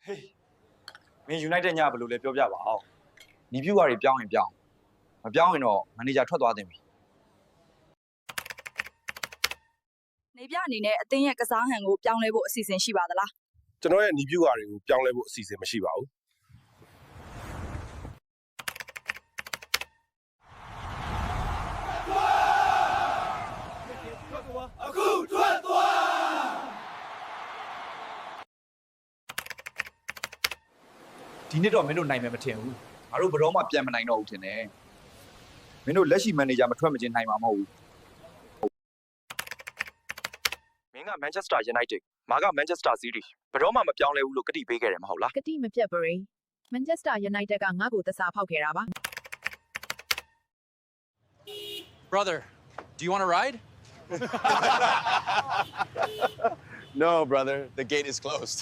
ဟေးမင်း United ညဘယ်လိုလဲပြောပြပါအောင်နီးပြူဝါတွေပြောင်းရင်ပြောင်းမပြောင်းရင်တော့မန်နေဂျာထွက်သွားတင်ပြီ နေပြအနေနဲ့အသင်းရဲ့ကစားဟန်ကိုပြောင်းလဲဖို့အစီအစဉ်ရှိပါသလား ကျွန်တော်ရဲ့နီးပြူဝါတွေကိုပြောင်းလဲဖို့အစီအစဉ်မရှိပါဘူး ဒီနေ့တော့မင်းတို့နိုင်မယ်မထင်ဘူးငါတို့ဘယ်တော့မှပြန်မနိုင်တော့ဘူးထင်တယ်မင်းတို့လက်ရှိမန်နေဂျာမထွက်မချင်းနိုင်မှာမဟုတ်ဘူးမင်းက Manchester United မာက Manchester City ဘယ်တော့မှမပြောင်းလဲဘူးလို့ကတိပေးခဲ့တယ်မဟုတ်လား ကတိမပြတ်ပါဘူးမန်ချက်စတာယူနိုက်တက်ကငါ့ကိုသစားဖောက်ခဲ့တာပါ Brother, do you want to ride? No, brother. The gate is closed.